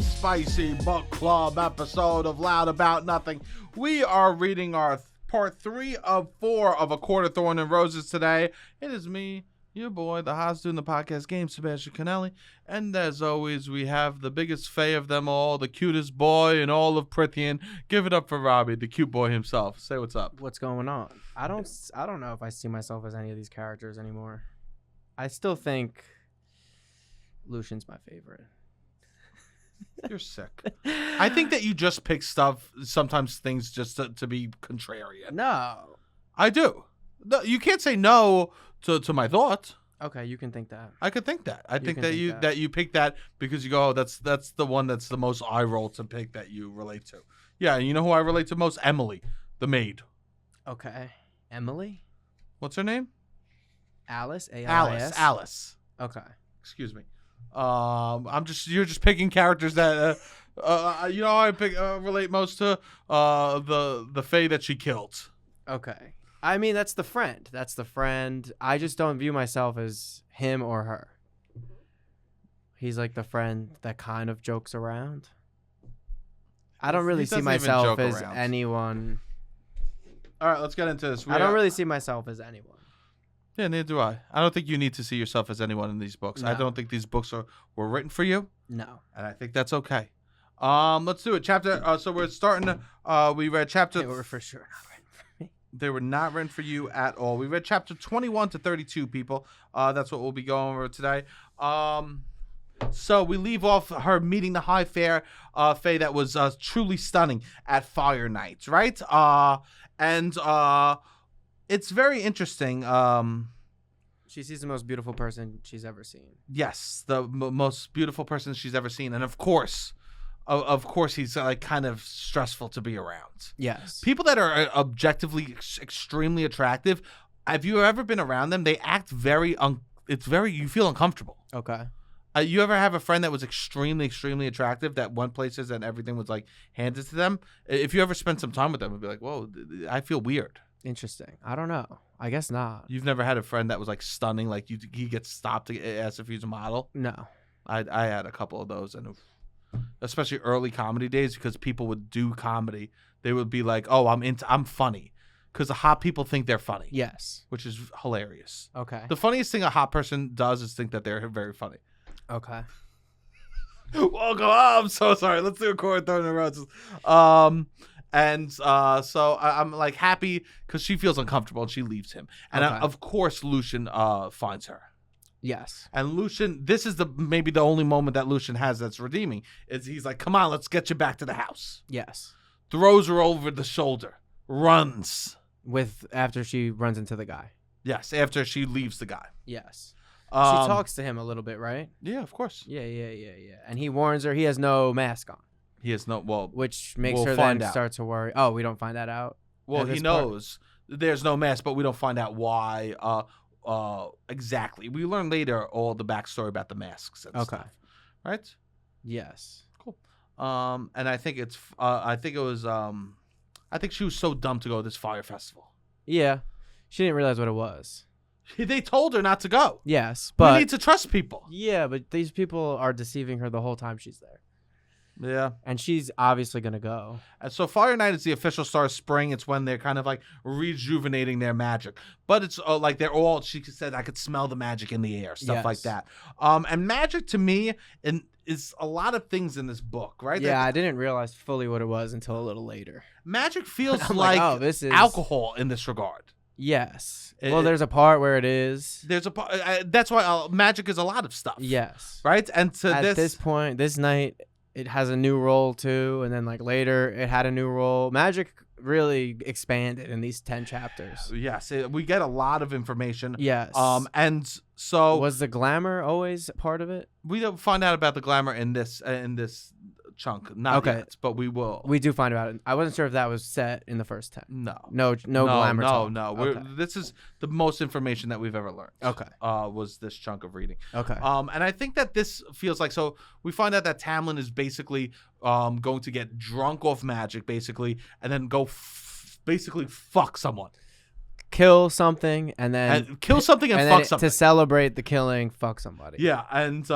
Spicy Book Club episode of Loud About Nothing. We are reading our part 3 of 4 of A Court of Thorns and Roses today. It is me, your boy, the host doing the podcast game, Sebastian Canelli. And as always, we have the biggest fae of them all, the cutest boy in all of Prithian. Give it up for Robbie, the cute boy himself. Say what's up. What's going on? I don't know if I see myself as any of these characters anymore. I still think Lucian's my favorite. You're sick. I think that you just pick sometimes things just to be contrarian. No. I do. No, you can't say no to my thought. Okay, you can think that. I could think that. I think that you pick that because you go, oh, that's the one that's the most eye roll to pick that you relate to. Yeah, you know who I relate to most? Emily, the maid. Okay. Emily? What's her name? Alice? A-L-I-S? Alice. Okay. Excuse me. You're just picking characters that I relate most to the fae that she killed. Okay. I mean, that's the friend. I just don't view myself as him or her. He's like the friend that kind of jokes around. I don't really see myself as anyone. All right, let's get into this. I don't really see myself as anyone. Yeah, neither do I. I don't think you need to see yourself as anyone in these books. No. I don't think these books were written for you. No. And I think that's okay. Let's do it. Chapter. So we're starting. We read chapter. They were for sure not written for me. They were not written for you at all. We read chapter 21 to 32, people. That's what we'll be going over today. So we leave off her meeting the High Fae that was truly stunning at Fire Night, right? And it's very interesting. She sees the most beautiful person she's ever seen. Yes, the most beautiful person she's ever seen, and of course, he's like kind of stressful to be around. Yes, people that are objectively extremely attractive. Have you ever been around them? They act you feel uncomfortable. Okay. You ever have a friend that was extremely, extremely attractive that went places and everything was like handed to them? If you ever spent some time with them, it'd be like, whoa, I feel weird. Interesting. I don't know. I guess not. You've never had a friend that was like stunning, like he gets stopped as if he's a model? No. I had a couple of those, and especially early comedy days, because people would do comedy. They would be like, "Oh, I'm funny," because the hot people think they're funny. Yes, which is hilarious. Okay. The funniest thing a hot person does is think that they're very funny. Okay. Welcome. Oh, I'm so sorry. Let's do a Court of Thorns and Roses. So I'm like happy because she feels uncomfortable and she leaves him. And okay. Of course, Lucian finds her. Yes. And Lucian, this is maybe the only moment that Lucian has that's redeeming. Is he's like, come on, let's get you back to the house. Yes. Throws her over the shoulder. Runs. After she runs into the guy. Yes, after she leaves the guy. Yes. She talks to him a little bit, right? Yeah, of course. Yeah. And he warns her he has no mask on. He has no, which makes her then start to worry. Oh, we don't find that out? Well, he knows there's no mask, but we don't find out why exactly. We learn later all the backstory about the masks and stuff. Right? Yes. Cool. And I think I think she was so dumb to go to this fire festival. Yeah. She didn't realize what it was. They told her not to go. Yes, but we need to trust people. Yeah, but these people are deceiving her the whole time she's there. Yeah. And she's obviously going to go. And so Fire Night is the official start of spring. It's when they're kind of like rejuvenating their magic. But it's like she said, I could smell the magic in the air, stuff like that. And magic to me is a lot of things in this book, right? Yeah, I didn't realize fully what it was until a little later. Magic feels like this is alcohol in this regard. Yes. Well, there's a part where it is. There's a part. That's why magic is a lot of stuff. Yes. Right? And at this point, this night, it has a new role too, and then like later it had a new role. Magic really expanded in these 10 chapters. Yes, we get a lot of information. Yes. And so was the glamour always part of it? We don't find out about the glamour in this chunk. Not yet, but we will. We do find about it. I wasn't sure if that was set in the first 10. No glamour talk. No. Okay. This is the most information that we've ever learned. Okay. Was this chunk of reading. Okay. And I think that this feels like, so we find out that Tamlin is basically going to get drunk off magic, basically, and then go basically fuck someone. Kill something and then fuck something. To celebrate the killing, fuck somebody. Yeah, and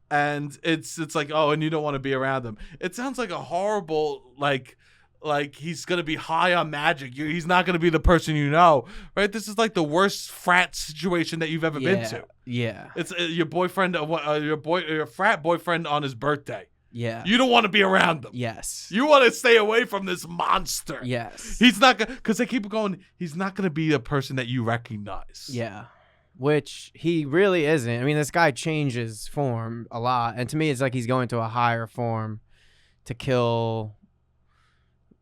and it's like, oh, and you don't want to be around him. It sounds like a horrible like he's gonna be high on magic. He's not gonna be the person you know, right? This is like the worst frat situation that you've ever been to. Yeah. It's your boyfriend, your frat boyfriend on his birthday. Yeah. You don't want to be around them. Yes. You want to stay away from this monster. Yes. He's not gonna, because they keep going. He's not gonna be a person that you recognize. Yeah. Which he really isn't. I mean, this guy changes form a lot, and to me, it's like he's going to a higher form to kill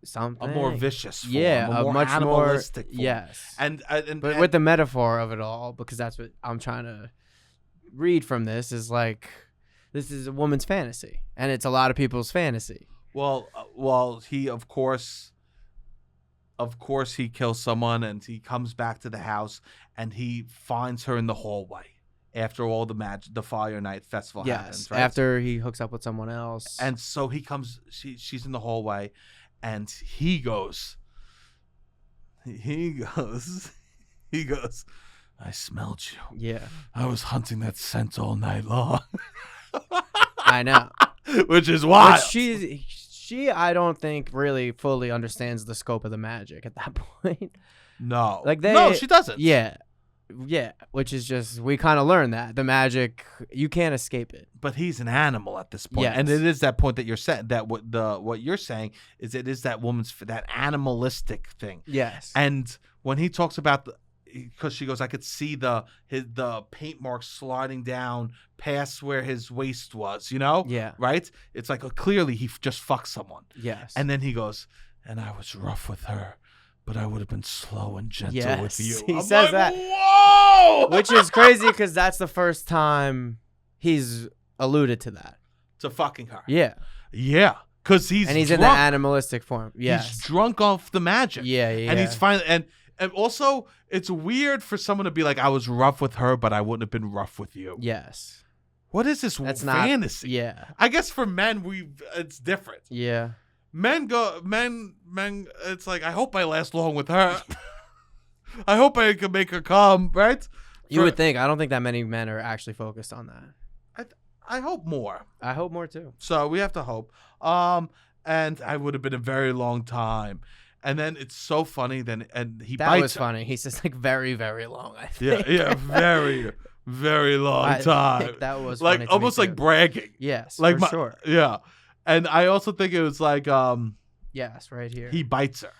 something. A more vicious form. Yeah, a more much animalistic more. form. Yes. But with the metaphor of it all, because that's what I'm trying to read from this, is like this is a woman's fantasy, and it's a lot of people's fantasy. Well, he of course he kills someone, and he comes back to the house, and he finds her in the hallway after all the Fire Night Festival happens. Right? After he hooks up with someone else, and so he comes. She's in the hallway, and he goes. I smelled you. Yeah. I was hunting that scent all night long. I know. Which is wild. But she, I don't think really fully understands the scope of the magic at that point. No. No, she doesn't. Yeah. Yeah. Which is just, we kind of learn that the magic, you can't escape it. But he's an animal at this point. Yes. And it is that point that you're saying, that what you're saying is it is that woman's, that animalistic thing. Yes. And when he talks about because she goes, I could see the paint marks sliding down past where his waist was, you know? Yeah. Right? It's like, clearly he just fucked someone. Yes. And then he goes, and I was rough with her, but I would have been slow and gentle with you. He I'm says like, that. Whoa! Which is crazy because that's the first time alluded to that. To fucking her. Yeah. Yeah. Because he's drunk. in the animalistic form. Yes. He's drunk off the magic. Yeah. And he's finally, and also, it's weird for someone to be like, I was rough with her, but I wouldn't have been rough with you. Yes. What is this fantasy? Yeah. I guess for men, it's different. Yeah. Men, it's like, I hope I last long with her. I hope I can make her come, right? You would think. I don't think that many men are actually focused on that. I hope more. I hope more too. So we have to hope. And I would have been a very long time. And then it's so funny. And he bites. That was funny. He says like very, very long. I think. Yeah, very, very long time. That was like funny almost like bragging. Yes, like for sure. Yeah, and I also think it was like yes, right here. He bites her.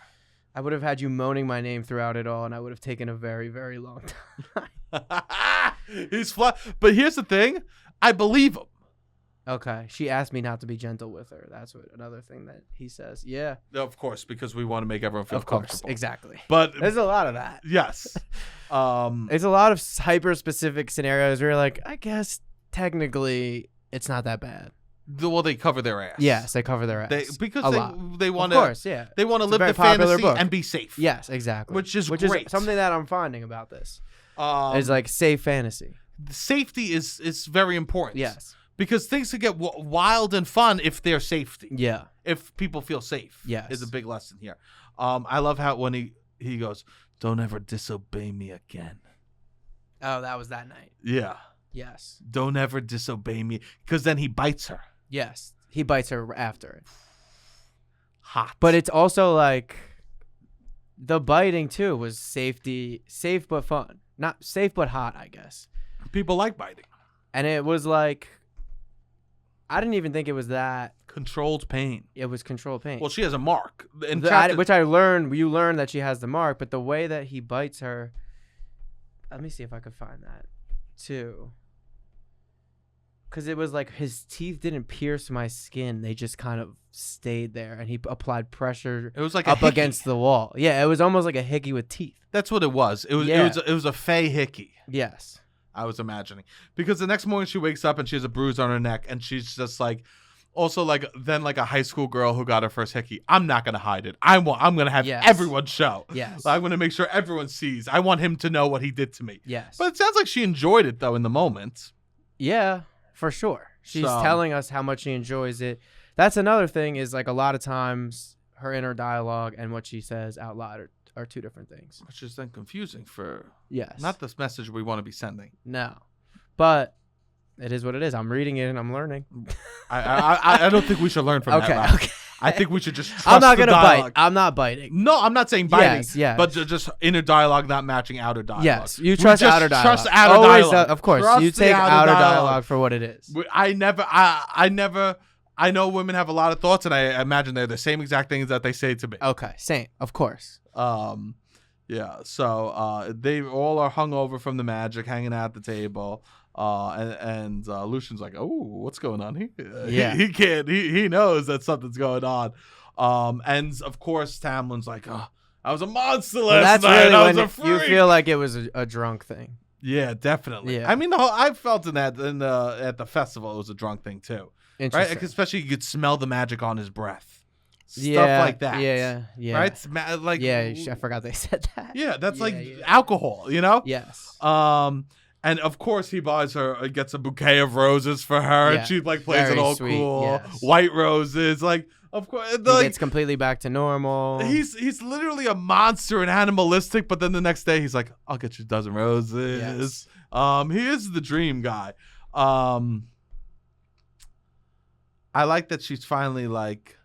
I would have had you moaning my name throughout it all, and I would have taken a very, very long time. He's flat. But here's the thing. I believe him. Okay. She asked me not to be gentle with her. That's another thing that he says. Yeah. Of course, because we want to make everyone feel comfortable. Exactly. But there's a lot of that. Yes. It's a lot of hyper-specific scenarios where you're like, I guess technically it's not that bad. Well, they cover their ass. Yes, they cover their ass. Because they want to. Of course, yeah. They want to live the fantasy book. and be safe. Yes, exactly. Which is something that I'm finding about this. Is like safe fantasy. Safety is very important. Yes. Because things can get wild and fun if they're safety. Yeah. If people feel safe. Yes. Is a big lesson here. I love how when he goes, don't ever disobey me again. Oh, that was that night. Yeah. Yes. Don't ever disobey me. Because then he bites her. Yes. He bites her after it. Hot. But it's also like the biting too was safe but fun. Not safe but hot, I guess. People like biting. And it was like, I didn't even think it was that. Controlled pain. It was controlled pain. Well, she has a mark. Which I learned. You learn that she has the mark, but the way that he bites her. Let me see if I could find that too. Because it was like his teeth didn't pierce my skin. They just kind of stayed there. And he applied pressure. It was like up against the wall. Yeah, it was almost like a hickey with teeth. That's what it was. It was a fey hickey. Yes. I was imagining. Because the next morning she wakes up and she has a bruise on her neck. And she's just like, also like a high school girl who got her first hickey. I'm not going to hide it. I'm going to have everyone show. Yes. I'm going to make sure everyone sees. I want him to know what he did to me. Yes. But it sounds like she enjoyed it, though, in the moment. Yeah, for sure. She's telling us how much she enjoys it. That's another thing is like a lot of times her inner dialogue and what she says out loud are two different things. Which is then confusing for yes, not the message we want to be sending. No. But It is what it is. I'm reading it and I'm learning. I don't think we should learn from that. Rob. Okay. I think we should just trust I'm not the gonna dialogue. bite. I'm not biting. No, I'm not saying biting. Yes. But just inner dialogue not matching outer dialogue. Yes, you trust just outer dialogue. Trust outer Always, dialogue. of course, Trust you the take outer dialogue for what it is. I know women have a lot of thoughts, and I imagine they're the same exact things that they say to me. Okay, same, of course. Yeah. So they all are hungover from the magic, hanging out at the table. And Lucian's like, oh, what's going on here? He can't. He knows that something's going on. And of course Tamlin's like, oh, I was a monster last night. Really I was a freak. You feel like it was a drunk thing. Yeah, definitely. Yeah. I mean, I felt at the festival it was a drunk thing too, right? Especially you could smell the magic on his breath, stuff like that. Yeah. Right? I forgot they said that. Yeah, that's alcohol, you know. Yes. And of course he gets a bouquet of roses for her, and she plays Very it all sweet, cool, yes. white roses, of course. He gets completely back to normal. He's literally a monster and animalistic, but then the next day he's like, I'll get you a dozen roses. Yes. He is the dream guy. I like that she's finally like,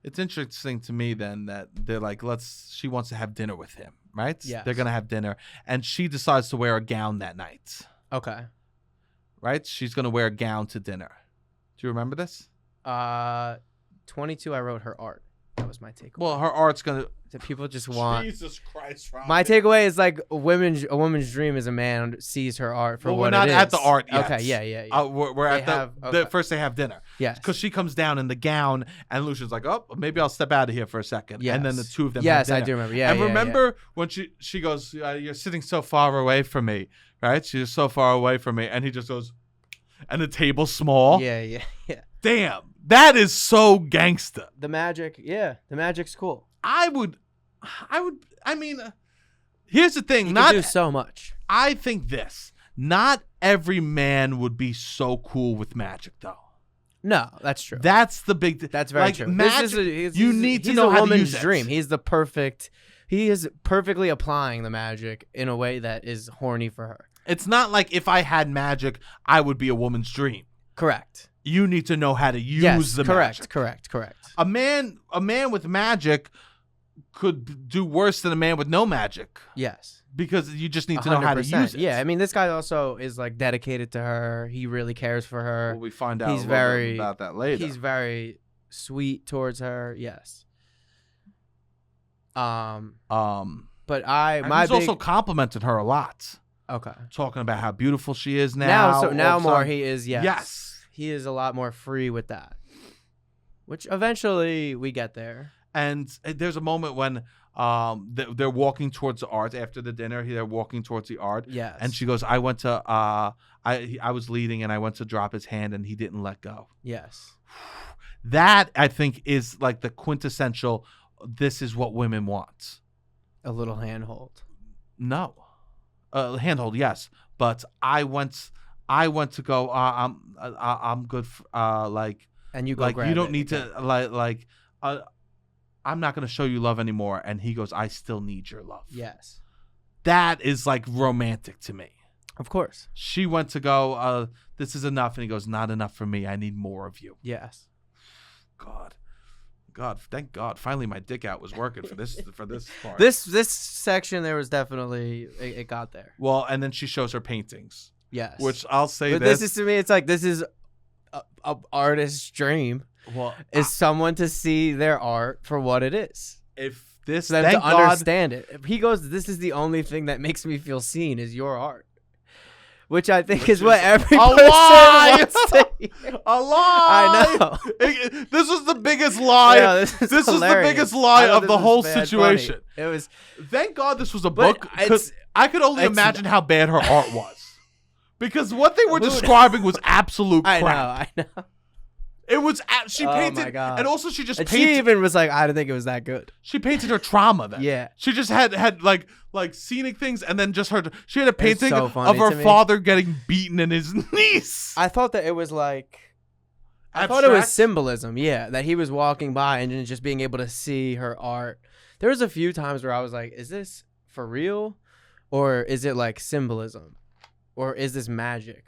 it's interesting to me then that they're like, she wants to have dinner with him, right? Yeah. They're going to have dinner, and she decides to wear a gown that night. Okay. Right? She's going to wear a gown to dinner. Do you remember this? 22, I wrote her art. That was my takeaway. Well, her art's gonna. People just want. Jesus Christ, Rob. My takeaway is like a woman's dream is a man sees her art for what it is. We're not at the art yet. Okay, yeah. We're at first they have dinner. Yes. Because she comes down in the gown, and Lucian's like, oh, maybe I'll step out of here for a second. Yes. And then the two of them. Yes, have I dinner. do remember. Yeah. And remember when she goes, you're sitting so far away from me, right? She's so far away from me, and he just goes, and the table's small. Yeah. Damn, that is so gangsta. The magic's cool. I mean, here's the thing. You can do so much. I think not every man would be so cool with magic, though. No, that's true. That's the big That's very true. Magic, you need to know how to use it. Dream. He is perfectly applying the magic in a way that is horny for her. It's not like if I had magic, I would be a woman's dream. Correct. You need to know how to use the magic. Correct. A man with magic could do worse than a man with no magic. Yes. Because you just need to know how to use it. Yeah, I mean, this guy also is like dedicated to her. He really cares for her. Well, we find out bit about that later. He's very sweet towards her. Yes. But he's also complimented her a lot. Okay. Talking about how beautiful she is now. He is. Yes. He is a lot more free with that. Which eventually we get there. And there's a moment when they're walking towards the art after the dinner. They're walking towards the art. Yes. And she goes, I went to I was leading and I went to drop his hand and he didn't let go. Yes. That I think is like the quintessential. This is what women want. A little handhold. No, handhold. Yes, but I went to go. I'm good. And you go. Like grab you don't it. need to I'm not gonna show you love anymore. And he goes, I still need your love. Yes. That is like romantic to me. Of course. She went to go. This is enough, and he goes, not enough for me. I need more of you. Yes. God, thank God! Finally, my dick out was working for this part. This section there was definitely it got there. Well, and then she shows her paintings. Yes. Which I'll say this is to me. It's like this is a artist's dream. Well, is someone to see their art for what it is. If this, for them to understand it. If he goes, this is the only thing that makes me feel seen is your art. Which I think is what every person wants to hear. A lie! I know. This was the biggest lie. Yeah, this was the biggest lie of the whole situation. Funny. It was. Thank God this was a book, because I could only imagine how bad her art was. Because what they were describing was absolute crap. I know. It was she painted, my God. and also she just painted. She even was like, I didn't think it was that good. She painted her trauma then. Yeah, she just had like scenic things, and then just she had a painting so of her father getting beaten and his niece. I thought that it was like, abstract? I thought it was symbolism. Yeah, that he was walking by and just being able to see her art. There was a few times where I was like, is this for real, or is it like symbolism, or is this magic?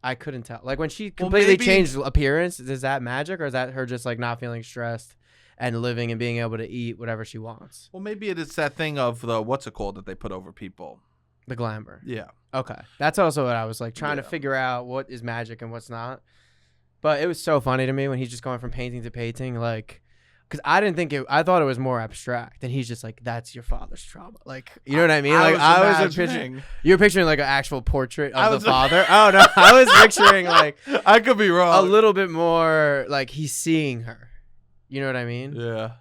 I couldn't tell. Like when she completely maybe- changed appearance, is that magic or is that her just like not feeling stressed and living and being able to eat whatever she wants? Well, maybe it is that thing of the what's it called that they put over people. The glamour. Yeah. Okay. That's also what I was like trying to figure out what is magic and what's not. But it was so funny to me when he's just going from painting to painting, like, because I thought it was more abstract, and he's just like, "That's your father's trauma," like, you know what I mean? Like, I was picturing, you were picturing like an actual portrait of the father. Oh no, I was picturing like, I could be wrong, a little bit more like he's seeing her. You know what I mean? Yeah.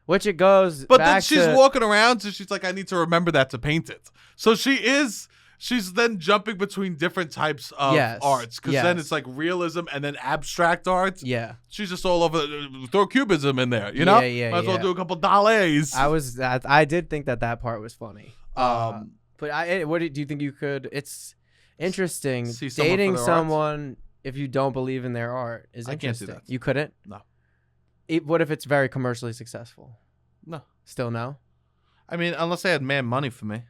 Which it goes, but back then she's to, walking around, so she's like, "I need to remember that to paint it." So she's then jumping between different types of arts, because then it's like realism and then abstract art. Yeah. She's just all over. Throw cubism in there, you know? Yeah. Might as well do a couple Dalés. I did think that part was funny. But do you think you could? It's interesting. Dating someone if you don't believe in their art is interesting. I can't do that. You couldn't? No. What if it's very commercially successful? No. Still no? I mean, unless they had man money for me.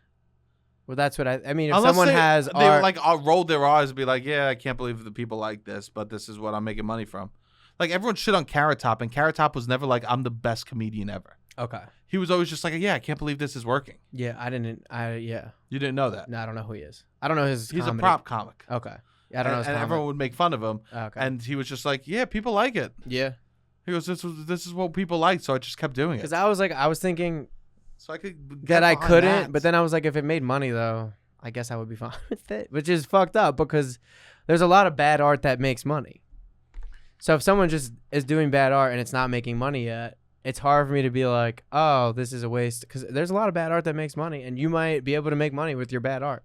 Well, that's what I mean. If Unless someone has they art, like roll their eyes and be like, "Yeah, I can't believe the people like this, but this is what I'm making money from." Like everyone shit on Carrot Top, and Carrot Top was never like, "I'm the best comedian ever." Okay. He was always just like, "Yeah, I can't believe this is working." Yeah, yeah. You didn't know that? No, I don't know who he is. I don't know his. He's comedy. a prop comic. Okay. Yeah, I don't know his and comedy. everyone would make fun of him. Okay. And he was just like, "Yeah, people like it." Yeah. He goes, "This is what people like," so I just kept doing it. Because I was thinking so I could that I couldn't, but then I was like, if it made money though, I guess I would be fine with it, which is fucked up because there's a lot of bad art that makes money. So if someone just is doing bad art and it's not making money yet, it's hard for me to be like, oh, this is a waste, because there's a lot of bad art that makes money, and you might be able to make money with your bad art.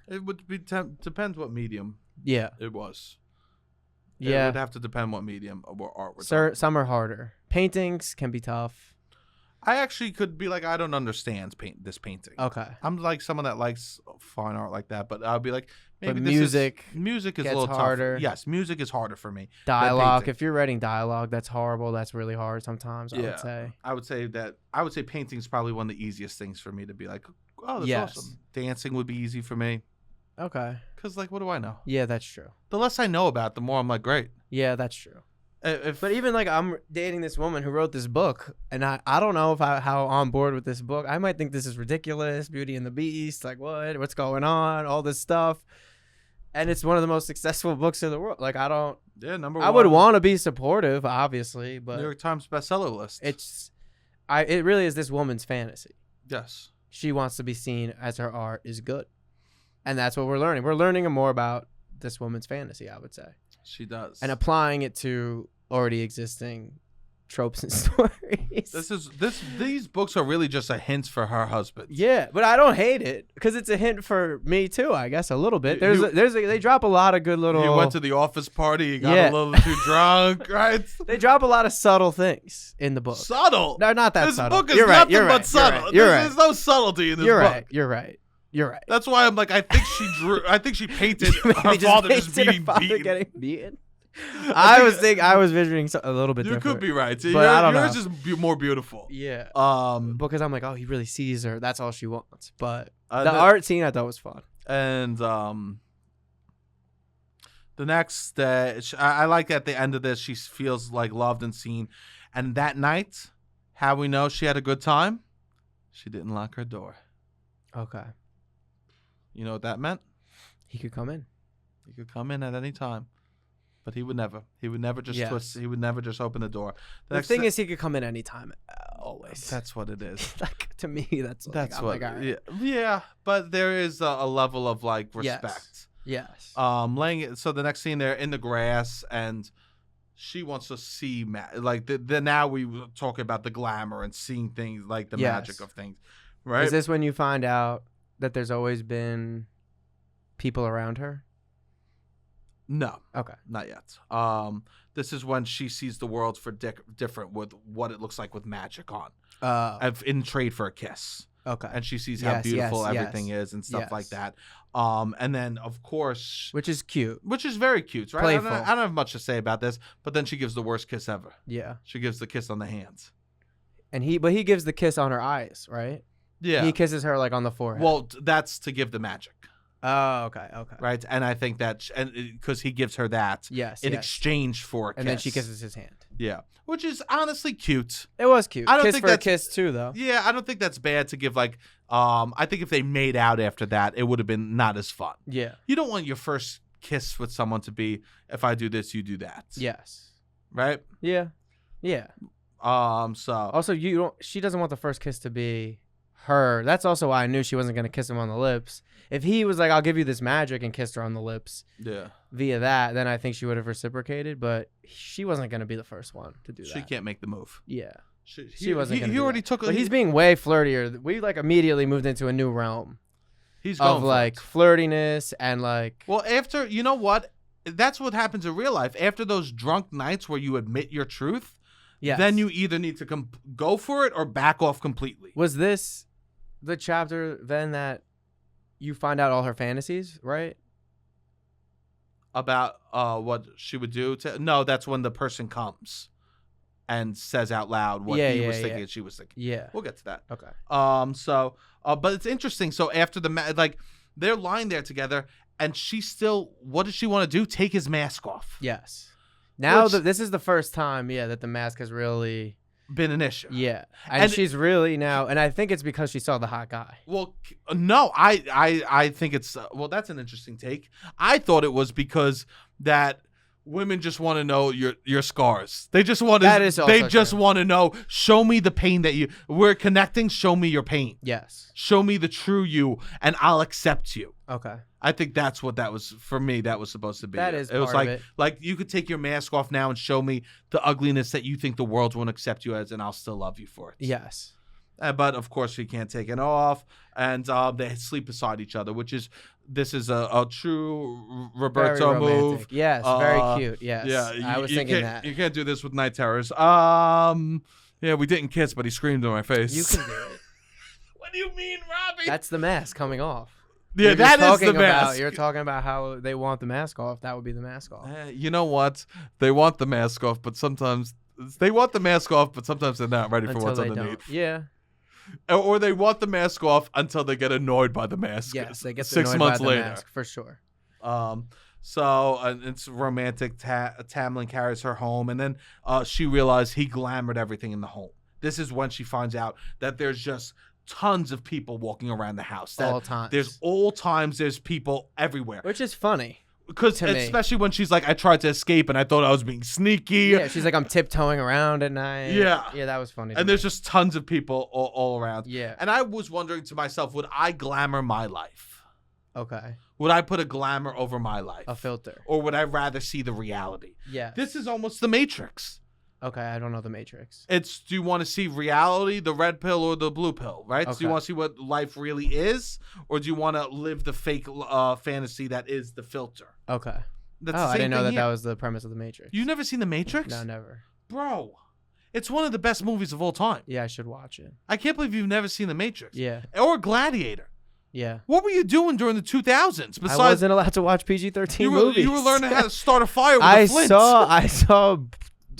It would be depends what medium. Yeah. It was. Yeah. It would have to depend what medium or art we're talking. Some are harder. Paintings can be tough. I actually could be like, I don't understand this painting. Okay. I'm like someone that likes fine art like that, but I'll be like, maybe but music is a gets little harder. tougher. Yes, music is harder for me. Dialogue. If you're writing dialogue, that's horrible. That's really hard sometimes, I would say. I would say painting is probably one of the easiest things for me to be like, oh, that's awesome. Dancing would be easy for me. Okay. Because, like, what do I know? Yeah, that's true. The less I know about, the more I'm like, great. Yeah, that's true. But even like I'm dating this woman who wrote this book, and I don't know how on board with this book. I might think this is ridiculous, Beauty and the Beast, like what's going on, all this stuff, and it's one of the most successful books in the world. Like I don't. Yeah, number one. I would want to be supportive, obviously, but New York Times bestseller list. It really is this woman's fantasy. Yes. She wants to be seen as her art is good, and that's what we're learning. We're learning more about this woman's fantasy, I would say. She does. And applying it to already existing tropes and stories. These books are really just a hint for her husband. Yeah, but I don't hate it because it's a hint for me too, I guess, a little bit. They drop a lot of good little. You went to the office party, you got a little too drunk, right? They drop a lot of subtle things in the book. Subtle? No, not that subtle. This book is nothing but subtle. There's no subtlety in this book. You're right. That's why I'm like, I think she painted her father just being getting beaten. I was visioning a little bit different. You could be right. But I don't know. Yours is more beautiful. Yeah. Because I'm like, oh, he really sees her. That's all she wants. But the art scene I thought was fun. And the next day, I like at the end of this, she feels like loved and seen. And that night, how we know she had a good time? She didn't lock her door. Okay. You know what that meant? He could come in. He could come in at any time. But he would never. He would never just twist. He would never just open the door. The thing is, he could come in anytime, always. That's what it is. Like to me, that's what. Right. Yeah. But there is a level of like respect. Yes. Laying it. So the next scene, they're in the grass, and she wants to see like now we were talking about the glamour and seeing things like the magic of things. Right. Is this when you find out that there's always been people around her? No. Okay. Not yet. This is when she sees the world for different with what it looks like with magic on. In trade for a kiss. Okay. And she sees how beautiful everything is and stuff like that. And then of course, which is cute. Which is very cute, right? Playful. I don't have much to say about this, but then she gives the worst kiss ever. Yeah. She gives the kiss on the hands. And he gives the kiss on her eyes, right? Yeah. He kisses her like on the forehead. Well, that's to give the magic. Oh, okay. right? And I think that and because he gives her that Yes. in exchange for a kiss. And then she kisses his hand. Yeah, which is honestly cute. It was cute. I don't Kiss think for a that's- kiss too, though. Yeah, I don't think that's bad to give like. I think if they made out after that, it would have been not as fun. Yeah. You don't want your first kiss with someone to be, if I do this, you do that. Yes. Right. Yeah. Yeah. So Also, she doesn't want the first kiss to be her. That's also why I knew she wasn't gonna kiss him on the lips. If he was like, "I'll give you this magic," and kissed her on the lips yeah, via that, then I think she would have reciprocated. But she wasn't gonna be the first one to do that. she can't make the move. Yeah, She wasn't. He gonna do already that. took. But he's being way flirtier. We like immediately moved into a new realm He's going of for like it. flirtiness and like. Well, after you know what, that's what happens in real life. After those drunk nights where you admit your truth, Yes. then you either need to go for it or back off completely. Was this the chapter then that you find out all her fantasies, right? About what she would do to no, that's when the person comes and says out loud what he was thinking and she was thinking. Yeah. We'll get to that. Okay. But it's interesting. So after like they're lying there together and she still, what does she want to do? Take his mask off. Yes. Now Which- this is the first time, that the mask has really, Been an issue. and she's really now, and I think it's because she saw the hot guy. Well, no, I think it's well. That's an interesting take. I thought it was because that women just want to know your scars. They just want to. That is also they just true. want to know. Show me the pain that we're connecting. Show me your pain. Yes. Show me the true you, and I'll accept you. Okay. I think that's what that was for me. That was supposed to be. That is It was part like of it. like you could take your mask off now and show me the ugliness that you think the world won't accept you as, and I'll still love you for it. Yes. But of course she can't take it off, and they sleep beside each other, this is a true Roberto Very move. romantic. Yes. Very cute. Yes. Yeah, I was you thinking can't- that. you can't do this with night terrors. Yeah, we didn't kiss, but he screamed in my face. You can do it. What do you mean, Robbie? That's the mask coming off. yeah, You're that is talking the about, mask. You're talking about how they want the mask off. That would be the mask off. You know what? They want the mask off, but sometimes they're not ready for Until what's they underneath. don't. Yeah. Or they want the mask off until they get annoyed by the mask. Yes. They get 6 annoyed months by the later. mask for sure. So it's romantic. Tamlin carries her home, and then she realized he glamored everything in the home. This is when she finds out that there's just tons of people walking around the house. That there's people everywhere. Which is funny. Because to me. especially when she's like, I tried to escape and I thought I was being sneaky. Yeah, she's like, I'm tiptoeing around at night. Yeah. Yeah, that was funny. And there's just tons of people all around. Yeah. And I was wondering to myself, would I glamour my life? Okay. Would I put a glamour over my life? A filter. Or would I rather see the reality? Yeah. This is almost the Matrix. Okay, I don't know the Matrix. It's, do you want to see reality, the red pill or the blue pill, right? So Okay. do you want to see what life really is? Or do you want to live the fake fantasy that is the filter? Okay. That's Oh, the I same didn't know thing that here. that was the premise of the Matrix. You've never seen The Matrix? No, never. Bro, it's one of the best movies of all time. Yeah, I should watch it. I can't believe you've never seen The Matrix. Yeah. Or Gladiator. Yeah. What were you doing during the 2000s? I Besides, wasn't allowed to watch PG-13 movies. you were learning how to start a fire with I a flint. saw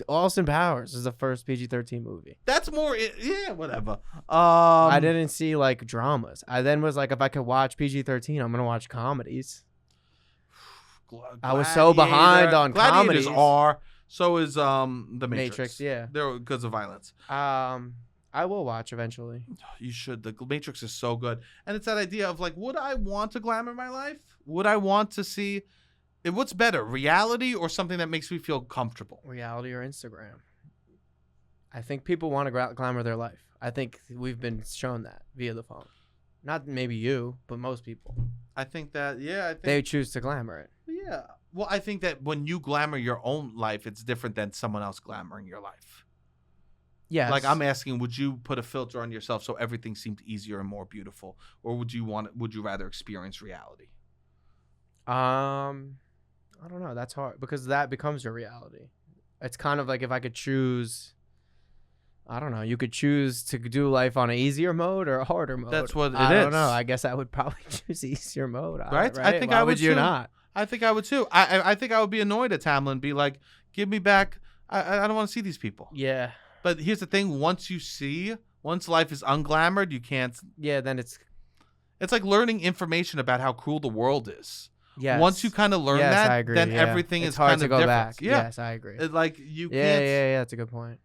Austin Powers is the first PG-13 movie. That's more, yeah, whatever. I didn't see like dramas. I then was like, if I could watch PG-13, I'm gonna watch comedies. I was so behind on Gladiators comedies. are. So is the Matrix. Yeah. They're because of violence. I will watch eventually. You should. The Matrix is so good, and it's that idea of like, would I want to glamour my life? Would I want to see? What's better, reality or something that makes me feel comfortable? Reality or Instagram? I think people want to glamour their life. I think we've been shown that via the phone. Not maybe you, but most people. I think that, yeah, I think They choose to glamour it. yeah. Well, I think that when you glamour your own life, it's different than someone else glamoring your life. Yes. Like I'm asking, would you put a filter on yourself so everything seemed easier and more beautiful, or would you rather experience reality? I don't know. That's hard because that becomes your reality. It's kind of like if I could choose. I don't know. You could choose to do life on an easier mode or a harder mode. That's what it I don't is. know. I guess I would probably choose easier mode. Right? I think I would you too. not? I think I would too. I think I would be annoyed at Tamlin, be like, give me back. I don't want to see these people. Yeah. But here's the thing: once life is unglamored, you can't. Yeah. Then it's It's like learning information about how cruel the world is. Yes. Once you kind of learn Yes, that, I agree, then yeah. everything It's is hard kind to of go different. back. Yeah. Yes, I agree. Like you Yeah, can't. yeah, that's a good point.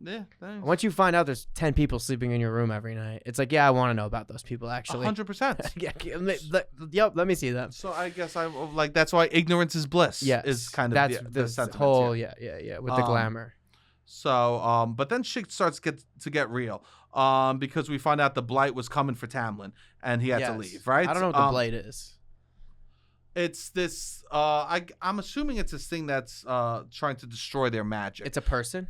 Yeah. Thanks. Once you find out there's 10 people sleeping in your room every night, it's like, yeah, I want to know about those people actually. 100%. Yep, let me see them. So I guess I like that's why ignorance is bliss. Yes, Is kind of that's the sentiment whole here. yeah with the glamour. So but then shit starts to get real. Because we find out the blight was coming for Tamlin and he had to leave. Right. I don't know what the blight is. It's this. I'm assuming it's this thing that's trying to destroy their magic. It's a person.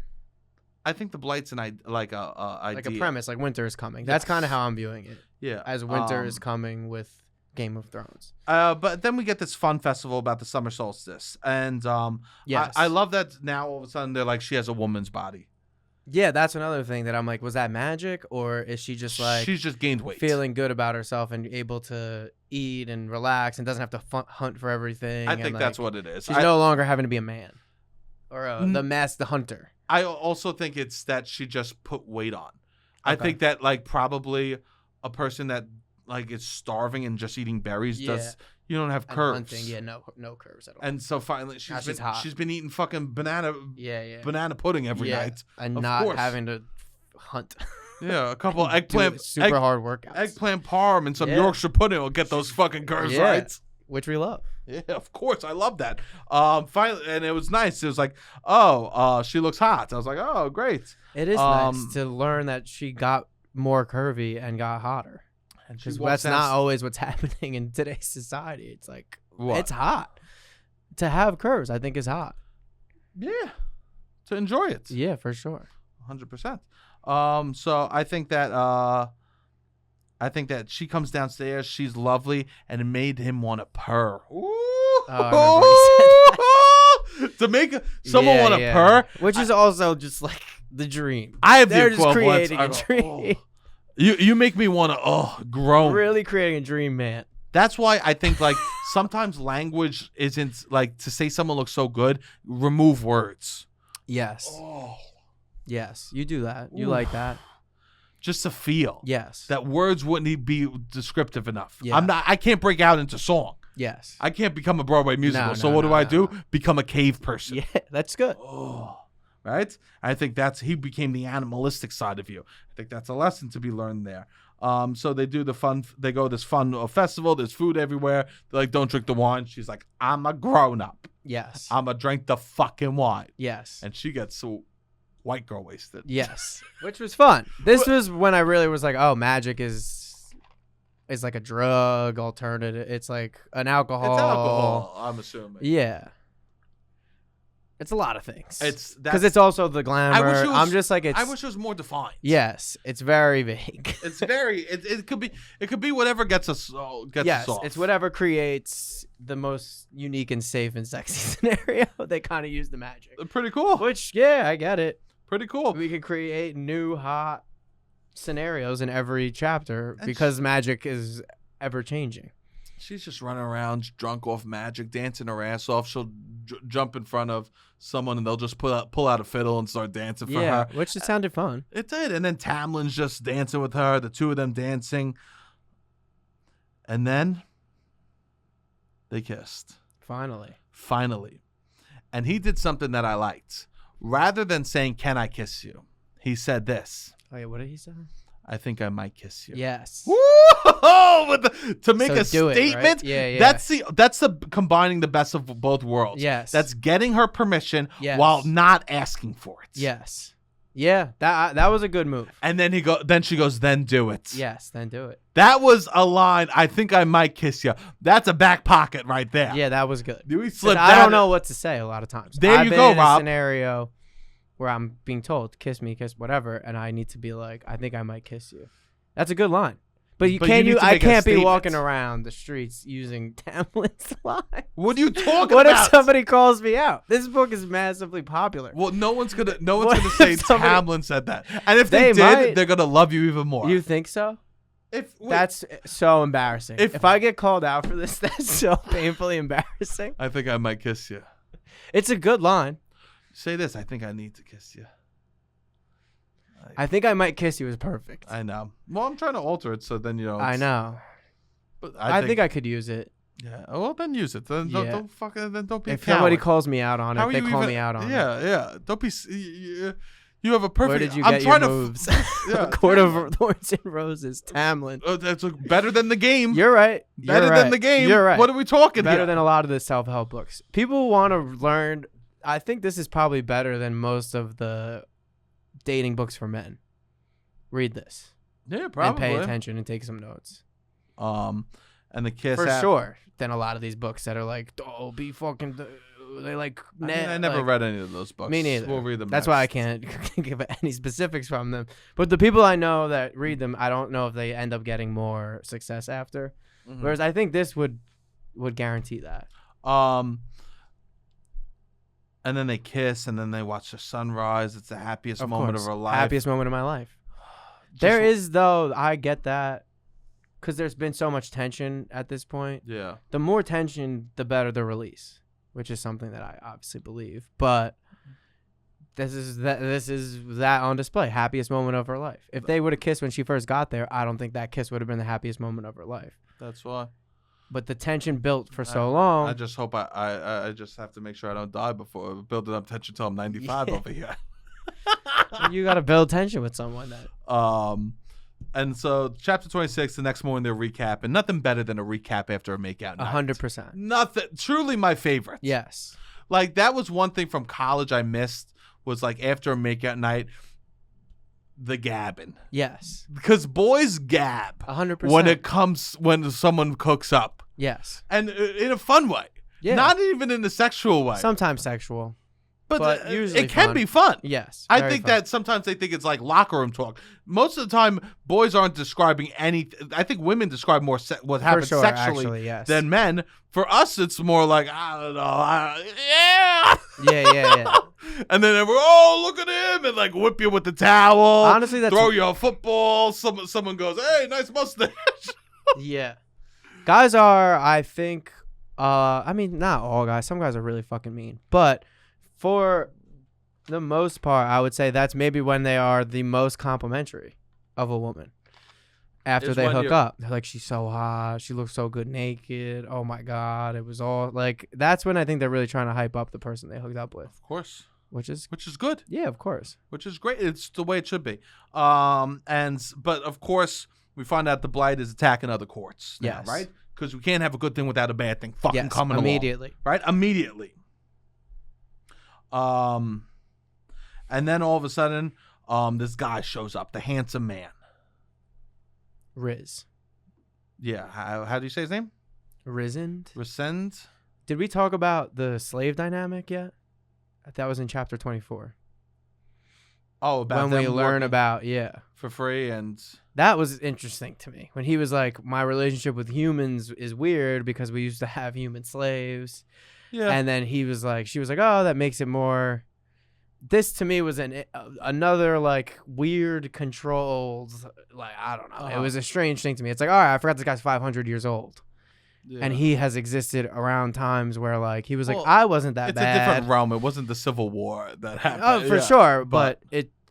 I think the blight's idea. Like a premise, like winter is coming. That's kind of how I'm viewing it. Yeah, as winter is coming with Game of Thrones. But then we get this fun festival about the summer solstice, and yes. I love that now all of a sudden they're like she has a woman's body. Yeah, that's another thing that I'm like, was that magic or is she just like she's just gained weight, feeling good about herself and able to eat and relax and doesn't have to hunt for everything? I think that's what it is. She's no longer having to be a man or the hunter. I also think it's that she just put weight on. Okay. I think that like probably a person that like is starving and just eating berries does. You don't have curves. Hunting, no curves at all. And so finally she's been eating fucking banana pudding every night and not having to hunt. Yeah, a couple eggplant super hard workouts. Eggplant parm and some Yorkshire pudding will get those fucking curves right. Which we love. Yeah, of course. I love that. Finally, and it was nice. It was like, oh, she looks hot. I was like, oh, great. It is nice to learn that she got more curvy and got hotter. Because that's not always what's happening in today's society. It's like, it's hot. To have curves, I think, is hot. Yeah. To enjoy it. Yeah, for sure. 100%. So I think that she comes downstairs. She's lovely, and it made him want to purr. Ooh. To make someone want to purr, which is also just like the dream. I have They're the just equivalent. creating a dream. You make me want to groan. Really creating a dream, man. That's why I think like sometimes language isn't like to say someone looks so good. Remove words. Yes. Oh. Yes, you do that. You like that. Just to feel. Yes. That words wouldn't be descriptive enough. Yeah. I can't break out into song. Yes. I can't become a Broadway musical. So what do I do? Become a cave person. Yeah, that's good. Oh. Right? I think he became the animalistic side of you. I think that's a lesson to be learned there. So they do they go this fun festival. There's food everywhere. They're like, don't drink the wine. She's like, I'm a grown up. Yes. I'm going to drink the fucking wine. Yes. And she gets so white girl wasted. Yes. Which was fun. This was when I really was like, oh, magic is like a drug alternative. It's like an alcohol. It's alcohol, I'm assuming. Yeah. It's a lot of things. Because it's also the glamour. I wish it was more defined. Yes, it's very vague. It's very. It could be whatever gets us off. It's whatever creates the most unique and safe and sexy scenario. They kind of use the magic. Pretty cool. Which I get it. Pretty cool. We can create new hot scenarios in every chapter because magic is ever changing. She's just running around drunk off magic, dancing her ass off. She'll jump in front of someone and they'll just pull out a fiddle and start dancing for her. Which it sounded fun. It did. And then Tamlin's just dancing with her, the two of them dancing. And then they kissed. Finally. And he did something that I liked. Rather than saying, "Can I kiss you?" he said this. Oh, yeah, what did he say? I think I might kiss you. Yes. Woo! To make a statement. Right? Yeah. That's the combining the best of both worlds. Yes. That's getting her permission while not asking for it. Yes. Yeah. That was a good move. And then she goes, then do it. Yes, then do it. That was a line. I think I might kiss you. That's a back pocket right there. Yeah, that was good. I don't know what to say a lot of times. I've been in a scenario where I'm being told, kiss me, kiss whatever, and I need to be like, I think I might kiss you. That's a good line. But I can't be walking around the streets using Tamlin's line. What are you talking about? What if somebody calls me out? This book is massively popular. Well, no one's gonna say Tamlin said that. And if they did, they're gonna love you even more. You think so? That's so embarrassing. If I get called out for this, that's so painfully embarrassing. I think I might kiss you. It's a good line. Say this. I think I need to kiss you. I think I might kiss you is perfect. I know. Well, I'm trying to alter it so then you don't. I know. I think I could use it. Yeah. Well, then use it. Then don't fucking. Then don't be. If a coward. somebody calls me out on it, How they are you call even- me out on it. Yeah. Don't be. You have a perfect. Where did you I'm get trying your to moves? Yeah, Court of Thorns and Roses, Tamlin. That's better than the game. You're right. Better than the game. You're right. What are we talking Better here? than a lot of the self-help books. People want to learn. I think this is probably better than most of the dating books for men. Read this. Yeah, probably. And pay attention and take some notes. And the kiss For app- sure. Than a lot of these books that are like, oh, be fucking. They like. I never read any of those books. Me neither. We'll read them. That's next. why I can't give any specifics from them. But the people I know that read them, I don't know if they end up getting more success after. Mhm. Whereas I think this would guarantee that. And then they kiss, and then they watch the sunrise. It's the happiest moment of course. our life. Happiest moment of my life. There is, though, I get that, because there's been so much tension at this point. Yeah. The more tension, the better the release, which is something that I obviously believe. But this is that on display. Happiest moment of her life. If they would have kissed when she first got there, I don't think that kiss would have been the happiest moment of her life. That's why. But the tension built for so long. I just hope I just have to make sure I don't die before building up tension until I'm 95 over here. You got to build tension with someone that. And so chapter 26, the next morning they're recapping. Nothing better than a recap after a makeout night. 100%. Nothing. Truly my favorite. Yes. Like that was one thing from college I missed was like after a makeout night, the gabbing. Yes. Because boys gab 100%. when someone cooks up. Yes. And in a fun way. Yeah. Not even in a sexual way. Sometimes sexual. But usually it can fun. be fun. Yes. I very think fun. that sometimes they think it's like locker room talk. Most of the time, boys aren't describing anything. I think women describe more what happens sure, sexually actually, yes. than men. For us, it's more like, I don't know. Yeah. Yeah. And then everyone, oh, look at him. And like whip you with the towel. Honestly, that's throw you a football. Someone goes, hey, nice mustache. Yeah. Guys are, I think, I mean, not all guys. Some guys are really fucking mean. But for the most part, I would say that's maybe when they are the most complimentary of a woman. After Is they when hook you're- up. They're like, she's so hot. She looks so good naked. Oh, my God. It was all, like, that's when I think they're really trying to hype up the person they hooked up with. Of course. Which is good. Yeah, of course. Which is great. It's the way it should be. But of course, we find out the Blight is attacking other courts now, Yes. right? Because we can't have a good thing without a bad thing fucking Yes, coming immediately. along. Right? Immediately. And then all of a sudden, this guy shows up, the handsome man. Riz. Yeah. How do you say his name? Rhysand. Rhysand? Did we talk about the slave dynamic yet? That was in chapter 24. Oh, about when we them learn working about, for free and that was interesting to me. When he was like, my relationship with humans is weird because we used to have human slaves. yeah. And then she was like, oh, that makes it more. This to me was another like weird controlled, like, I don't know. It was a strange thing to me. It's like, all right, I forgot this guy's 500 years old. Yeah. And he has existed around times where like he was Well, like, I wasn't that it's bad. a different realm. It wasn't the Civil War that happened. Oh, for Yeah. sure. But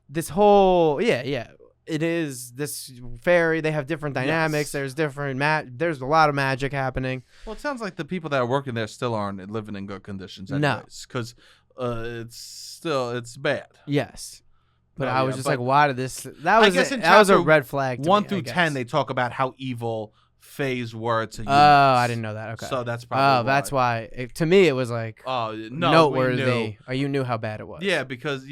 this whole, it is this fairy. They have different dynamics. Yes. There's different there's a lot of magic happening. Well, it sounds like the people that are working there still aren't living in good conditions No. anyways. Because it's bad. Yes. But Oh, I was yeah, just but like, why did this? That I was guess in that was a chapter red flag. To 1 me, through I 10, guess. they talk about how evil Faye's were to humans. Oh, I didn't know that. Okay. So that's probably why. that's why. To me, it was like Oh, no, we noteworthy. knew. Or you knew how bad it was. Yeah, because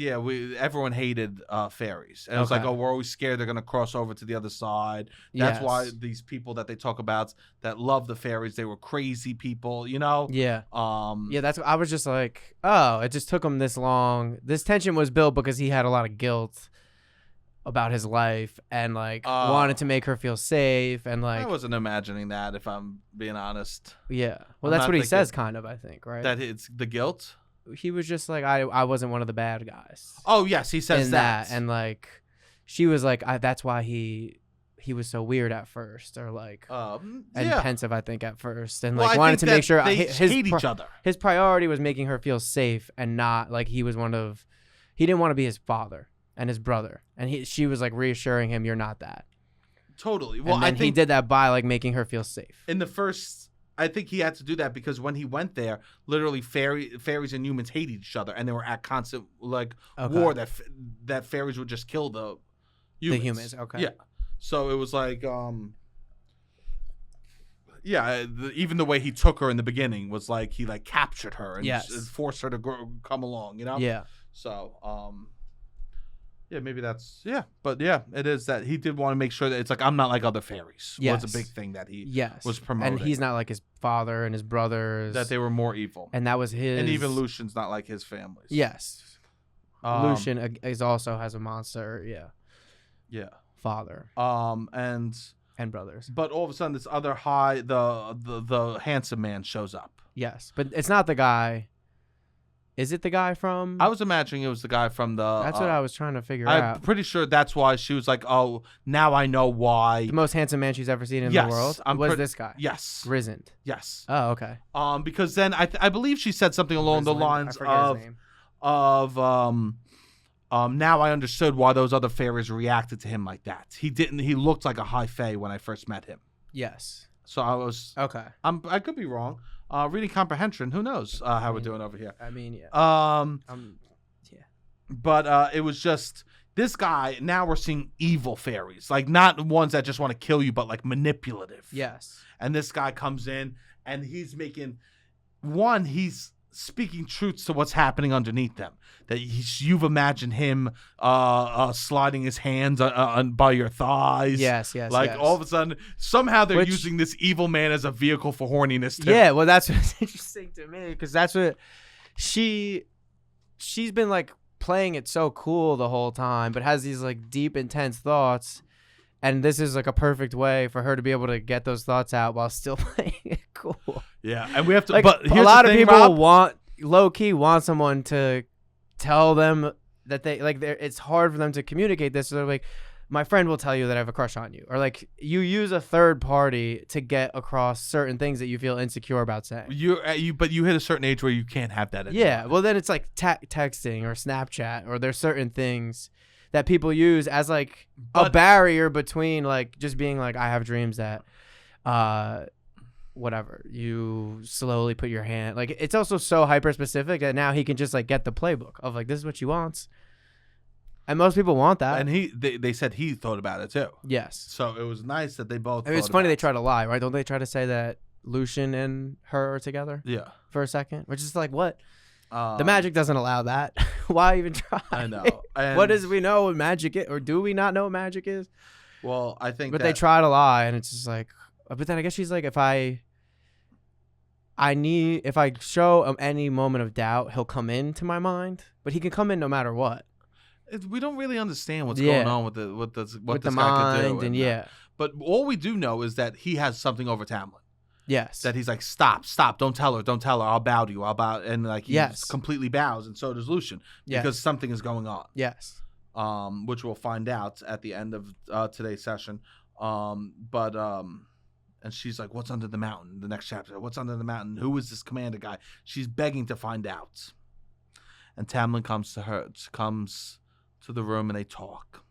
everyone hated fairies, and it was like, Okay. oh, we're always scared they're gonna cross over to the other side. That's why Yes. these people that they talk about that love the fairies, they were crazy people, you know. Yeah. Yeah. That's. I was just like, oh, it just took him this long. This tension was built because he had a lot of guilt about his life and like wanted to make her feel safe and like I wasn't imagining that, if I'm being honest. yeah. Well, I'm that's not what he thinking says, kind of. I think, right? That it's the guilt. He was just like, I wasn't one of the bad guys. Oh yes, he says in that. and like, she was like, that's why he was so weird at first, or like, and pensive, I think, at first, and Well, like I wanted think to make that sure they his hate each other. His priority was making her feel safe, and not like he didn't want to be his father and his brother, and she was like reassuring him, you're not that. Totally. Well, and then I think he did that by like making her feel safe. in the first, I think he had to do that because when he went there, literally fairies and humans hated each other, and they were at constant like war that fairies would just kill the humans. The humans, okay. Yeah. So it was like, even the way he took her in the beginning was like he like captured her and forced her to come along, you know? Yeah. So, yeah, maybe that's but it is that he did want to make sure that it's like I'm not like other fairies. Yes. Was a big thing that he was and promoting, he's not like his father and his brothers. that they were more evil, and that was his. and even Lucian's not like his family's. Yes, Lucian is also has a monster. Yeah. Father. And brothers. But all of a sudden, this other the handsome man shows up. Yes, but it's not the guy. Is it the guy from? I was imagining it was the guy from the. That's what I was trying to figure out. I'm pretty sure that's why she was like, "Oh, now I know why." The most handsome man she's ever seen in the world was this guy. Yes, Rhysand. Yes. Oh, okay. Because then I believe she said something along the lines of now I understood why those other fairies reacted to him like that. He didn't. He looked like a high fae when I first met him. Yes. So I was okay. I could be wrong. Reading comprehension. Who knows how we're doing over here? I mean, yeah. Yeah. But it was just this guy. Now we're seeing evil fairies, like not ones that just want to kill you, but like manipulative. Yes. And this guy comes in and he's making he's speaking truths to what's happening underneath them. That you've imagined him sliding his hands by your thighs. Yes. Like all of a sudden, somehow they're using this evil man as a vehicle for horniness too. Yeah, well, that's what's interesting to me because that's what she's been like playing it so cool the whole time, but has these like deep, intense thoughts. And this is like a perfect way for her to be able to get those thoughts out while still playing it cool. Yeah, and we have to. Like, but a lot of people low key want someone to tell them that they like. It's hard for them to communicate this. So they're like, my friend will tell you that I have a crush on you, or like you use a third party to get across certain things that you feel insecure about saying. But you hit a certain age where you can't have that anymore. Yeah, well then it's like texting or Snapchat, or there's certain things that people use as like a barrier between like just being like, I have dreams that whatever, you slowly put your hand, like it's also so hyper specific that now he can just like get the playbook of like, this is what she wants, and most people want that. And they said he thought about it too. Yes. So it was nice that they both. It's funny they try to lie, right? Don't they try to say that Lucian and her are together? Yeah. For a second, which is like what. The magic doesn't allow that. Why even try? I know. And what does we know what magic is, or do we not know what magic is? Well, I think. But they try to lie, and it's just like. But then I guess she's like, if I show him any moment of doubt, he'll come into my mind. But he can come in no matter what. We don't really understand what's going on with this guy could do. And But all we do know is that he has something over Tamlin. Yes. That he's like, stop, don't tell her, I'll bow to you, and like he completely bows, and so does Lucian because something is going on. Yes. Which we'll find out at the end of today's session. And she's like, what's under the mountain? The next chapter, what's under the mountain? Who is this commander guy? She's begging to find out. And Tamlin comes to the room and they talk.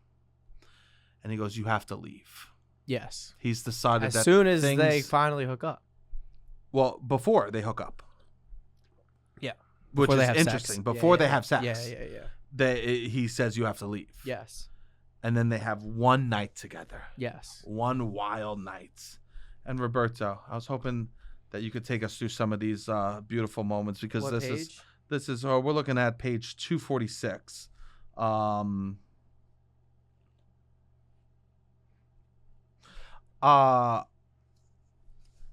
And he goes, you have to leave. Yes. He's decided as that soon as they finally hook up. Well, before they hook up. Yeah. Which is interesting. Sex. Before they have sex. Yeah. He says you have to leave. Yes. And then they have one night together. Yes. One wild night. And Roberto, I was hoping that you could take us through some of these beautiful moments because this is we're looking at page 246.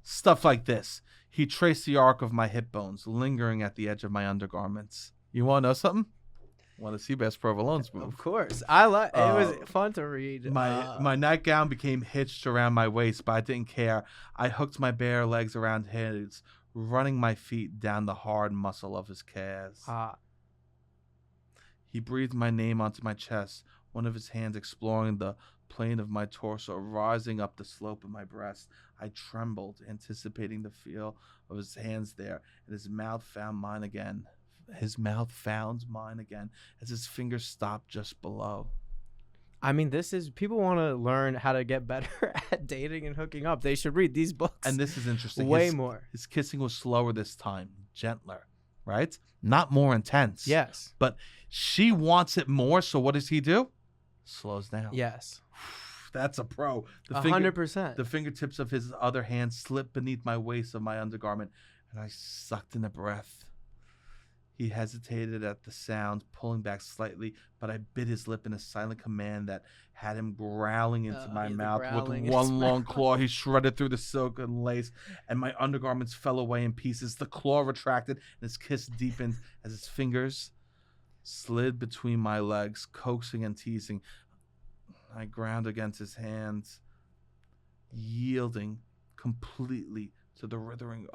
Stuff like this. He traced the arc of my hip bones, lingering at the edge of my undergarments. You want to know something? Want to see Best Provolone's move? Of course. I like. It was fun to read. My nightgown became hitched around my waist, but I didn't care. I hooked my bare legs around his, running my feet down the hard muscle of his calves. He breathed my name onto my chest, one of his hands exploring the plane of my torso, rising up the slope of my breast. I trembled, anticipating the feel of his hands there, and his mouth found mine again. His mouth found mine again as his fingers stopped just below. I mean, people want to learn how to get better at dating and hooking up. They should read these books. And this is interesting. Way more. His kissing was slower this time, gentler, right? Not more intense. Yes. But she wants it more, so what does he do? Slows down. Yes. That's a pro. 100%. The fingertips of his other hand slipped beneath my waist of my undergarment, and I sucked in a breath. He hesitated at the sound, pulling back slightly, but I bit his lip in a silent command that had him growling into my mouth. With one long claw, he shredded through the silk and lace, and my undergarments fell away in pieces. The claw retracted, and his kiss deepened as his fingers slid between my legs, coaxing and teasing. I ground against his hands, yielding completely to the withering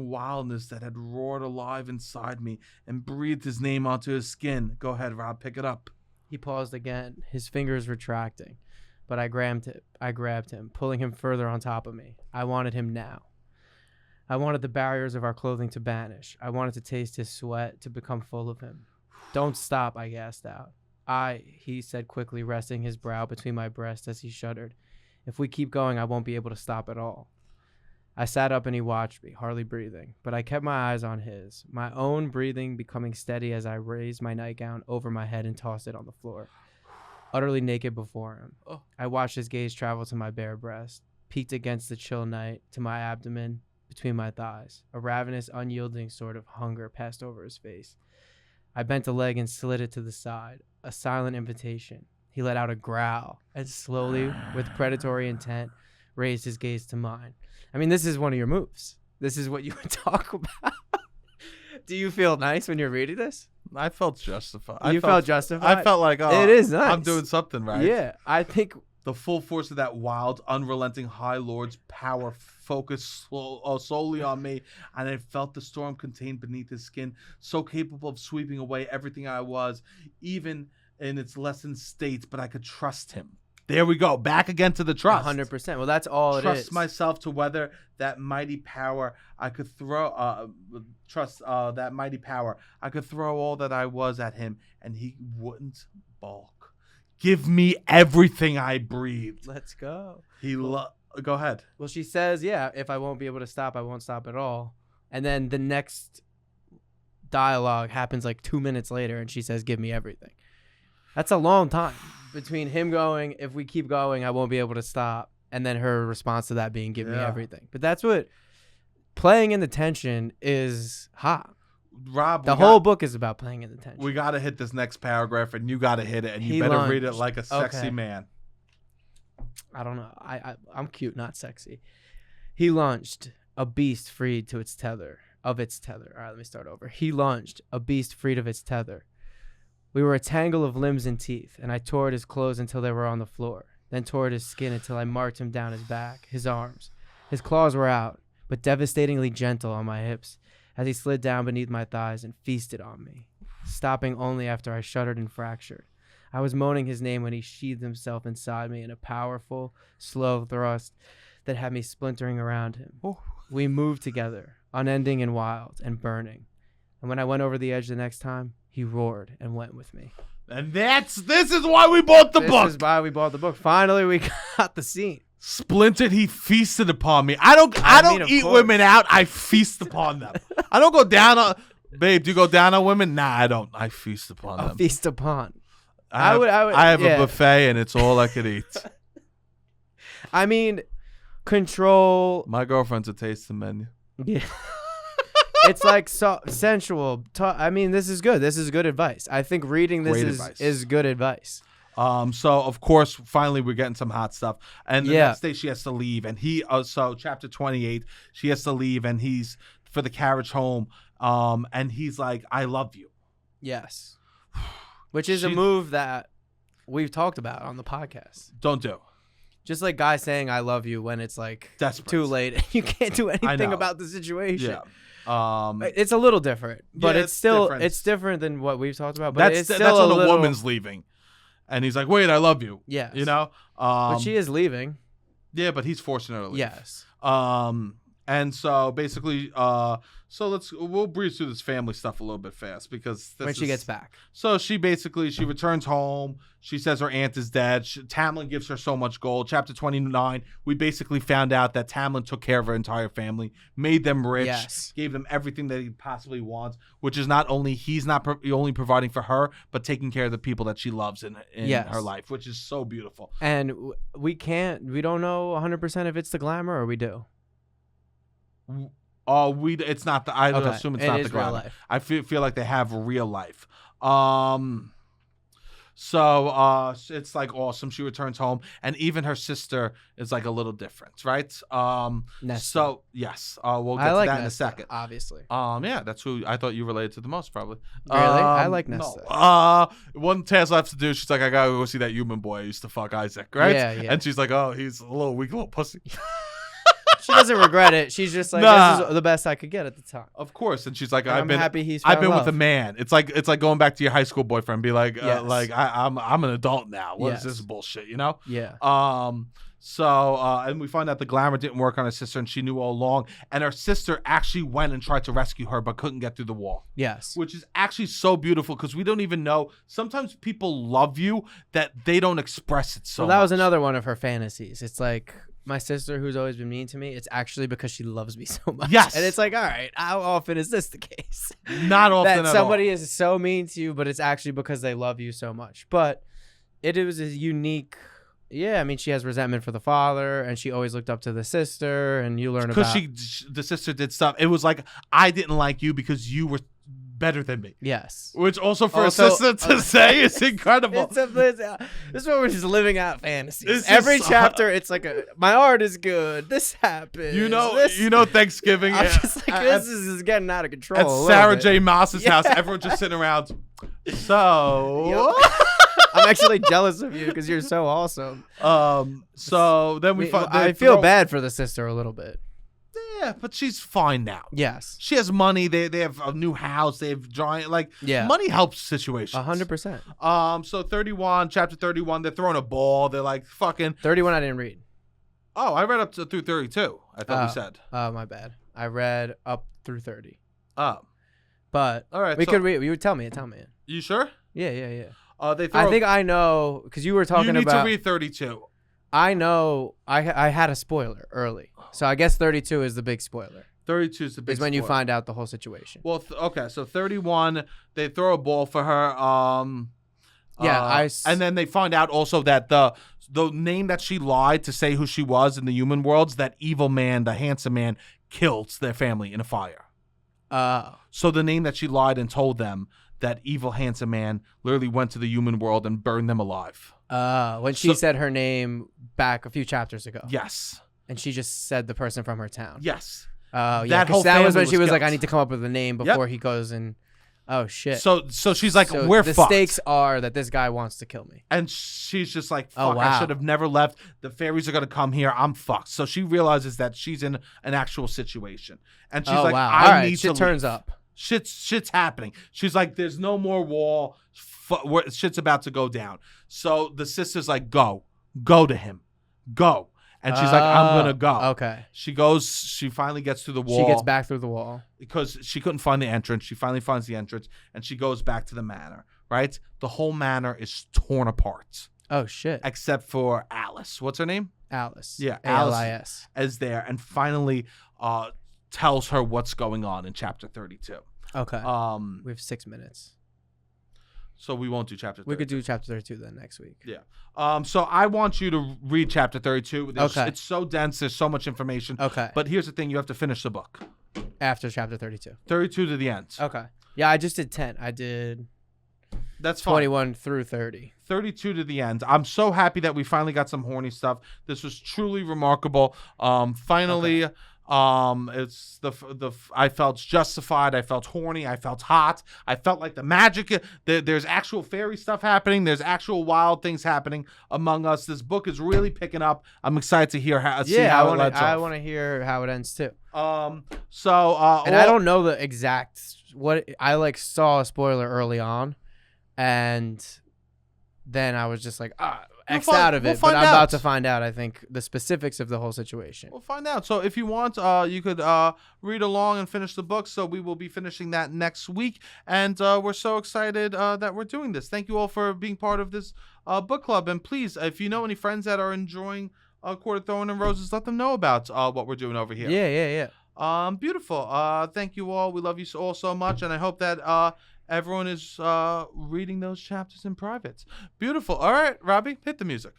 wildness that had roared alive inside me and breathed his name onto his skin. Go ahead, Rob, pick it up. He paused again, his fingers retracting, but I grabbed him, pulling him further on top of me. I wanted him now. I wanted the barriers of our clothing to vanish. I wanted to taste his sweat, to become full of him. Don't stop, I gasped out. He said quickly, resting his brow between my breasts as he shuddered. If we keep going, I won't be able to stop at all. I sat up and he watched me, hardly breathing, but I kept my eyes on his, my own breathing becoming steady as I raised my nightgown over my head and tossed it on the floor, utterly naked before him. I watched his gaze travel to my bare breast, peeked against the chill night to my abdomen between my thighs. A ravenous, unyielding sort of hunger passed over his face. I bent a leg and slid it to the side, a silent invitation. He let out a growl and slowly, with predatory intent, raised his gaze to mine. I mean, this is one of your moves. This is what you would talk about. Do you feel nice when you're reading this? I felt justified. You felt justified? I felt like, it is nice. I'm doing something right. Yeah, I think the full force of that wild, unrelenting High Lord's power focused solely on me, and I felt the storm contained beneath his skin, so capable of sweeping away everything I was, even in its lessened state, but I could trust him. There we go. Back again to the trust. 100%. Well, that's all it is. Trust myself to weather that mighty power. I could throw, that mighty power. I could throw all that I was at him, and he wouldn't balk. Give me everything I breathed. Let's go. Go ahead. Well, she says, yeah, if I won't be able to stop, I won't stop at all. And then the next dialogue happens like 2 minutes later, and she says, give me everything. That's a long time between him going, if we keep going, I won't be able to stop, and then her response to that being, give me everything. But that's what playing in the tension is hot. Rob, the whole book is about playing in the tension. We got to hit this next paragraph, and you got to hit it, and you better read it like a sexy man. I don't know. I'm cute, not sexy. He lunged, a beast freed to its tether, of its tether. All right, let me start over. He lunged, a beast freed of its tether. We were a tangle of limbs and teeth, and I tore at his clothes until they were on the floor, then tore at his skin until I marked him down his back, his arms. His claws were out, but devastatingly gentle on my hips, as he slid down beneath my thighs and feasted on me, stopping only after I shuddered and fractured. I was moaning his name when he sheathed himself inside me in a powerful, slow thrust that had me splintering around him. We moved together, unending and wild and burning. And when I went over the edge the next time, he roared and went with me. And this is why we bought the book. This is why we bought the book. Finally, we got the scene. Splintered, he feasted upon me. I don't eat women out. I feast upon them. I don't go down on... Babe, do you go down on women? Nah, I don't. I feast upon them. Feast upon. I have a buffet, and it's all I could eat. I mean, control... My girlfriend's a tasting menu. Yeah. It's like sensual. I mean, this is good. This is good advice. I think reading this is good advice. So of course, finally we're getting some hot stuff. And the next day she has to leave, and so chapter 28, she has to leave, and he's for the carriage home. And he's like, I love you. Yes. Which is a move that we've talked about on the podcast. Don't do. Just like guys saying I love you when it's like desperate. Too late and you can't do anything about the situation. Yeah. It's a little different, but it's still different. It's different than what we've talked about. But that's when a woman's leaving, and he's like, "Wait, I love you." Yes. You know. But she is leaving. Yeah, but he's forcing her to leave. Yes. And so basically, we'll breeze through this family stuff a little bit fast because when she gets back. So she returns home. She says her aunt is dead. Tamlin gives her so much gold. Chapter 29, we basically found out that Tamlin took care of her entire family, made them rich, gave them everything that he possibly wants, which is not only he's not only providing for her, but taking care of the people that she loves in her life, which is so beautiful. And we don't know 100% if it's the Glamour, or we do. It's not the. I assume it's not the Glamour. I feel like they have real life. So it's like awesome. She returns home, and even her sister is like a little different, right? Nesta. So yes, we'll get to that in a second. Obviously. Yeah, that's who I thought you related to the most, probably. Really? I like Nesta. No. One task left to do. She's like, I gotta go see that human boy I used to fuck Isaac, right? Yeah. And she's like, oh, he's a little weak, little pussy. She doesn't regret it. She's just like, this is the best I could get at the time. Of course. And she's like, I'm happy he's I've been with a man. It's like going back to your high school boyfriend, be like, I'm an adult now. What is this bullshit? You know? Yeah. And we find out the Glamour didn't work on her sister, and she knew all along. And her sister actually went and tried to rescue her, but couldn't get through the wall. Yes. Which is actually so beautiful because we don't even know. Sometimes people love you that they don't express it so much. Well, that was another one of her fantasies. It's like, my sister, who's always been mean to me, it's actually because she loves me so much. Yes. And it's like, all right, how often is this the case? Not often that somebody is so mean to you, but it's actually because they love you so much. But it was a unique... Yeah, I mean, she has resentment for the father, and she always looked up to the sister, and you learn about... Because the sister did stuff. It was like, I didn't like you because you were better than me. Yes. Which also for a sister to say is incredible. This is what we're just living out fantasies. Every chapter, it's like, my art is good. This happened. You know, Thanksgiving. I'm just like, this is getting out of control. At Sarah J. Maas's house, everyone just sitting around. So... I'm actually jealous of you because you're so awesome. So then I feel bad for the sister a little bit. Yeah, but she's fine now. Yes. She has money. They have a new house. They have giant, money helps situations. 100%. So chapter 31, they're throwing a ball. They're like fucking. 31 I didn't read. Oh, I read up through 32. I thought we said. Oh, my bad. I read up through 30. Oh. But all right, we could read. You would tell me. You sure? Yeah. I think I know because you were talking about. You need to read 32. I know. I had a spoiler early, so I guess 32 is the big spoiler. 32 is the big. Is when spoiler. you find out the whole situation. Well, okay. So 31, they throw a ball for her. And then they find out also that the name that she lied to say who she was in the human worlds, that evil man, the handsome man, killed their family in a fire. So the name that she lied and told them, that evil handsome man, literally went to the human world and burned them alive. When she said her name back a few chapters ago. Yes. And she just said the person from her town. Yes. Yeah. That was when she was like, I need to come up with a name before he goes and... Oh, shit. So she's like, we're fucked. The stakes are that this guy wants to kill me. And she's just like, fuck, I should have never left. The fairies are going to come here. I'm fucked. So she realizes that she's in an actual situation. And she's like, I need to leave. Turns up. Shit's happening. She's like, there's no more wall. Shit's about to go down. So the sister's like, go to him. Go. And she's like, I'm going to go. Okay. She goes, she finally gets through the wall. She gets back through the wall. Because she couldn't find the entrance. She finally finds the entrance, and she goes back to the manor, right? The whole manor is torn apart. Oh, shit. Except for Alice. What's her name? Alice. Yeah, Alice is there, and finally tells her what's going on in chapter 32. Okay. We have 6 minutes. So we won't do chapter 32. We could do chapter 32 then next week. Yeah. So I want you to read chapter 32. Okay. It's so dense. There's so much information. Okay. But here's the thing. You have to finish the book. After chapter 32. 32 to the end. Okay. Yeah, I just did 10. I did... That's fine. 21 through 30. 32 to the end. I'm so happy that we finally got some horny stuff. This was truly remarkable. Finally... Okay. It's I felt justified. I felt horny. I felt hot. I felt like the magic. There's actual fairy stuff happening. There's actual wild things happening among us. This book is really picking up. I'm excited to hear how. I want to hear how it ends too. And I don't know the exact what I saw a spoiler early on, and then I was just like, We'll X'd out of we'll it. But find I'm out. about to find out, I think, the specifics of the whole situation. We'll find out. So if you want, you could read along and finish the book. So we will be finishing that next week. And we're so excited that we're doing this. Thank you all for being part of this book club. And please, if you know any friends that are enjoying Court of Thorns and Roses, let them know about what we're doing over here. Yeah. Beautiful. Thank you all. We love you all so much. And I hope that everyone is reading those chapters in private. Beautiful. All right, Robbie, hit the music.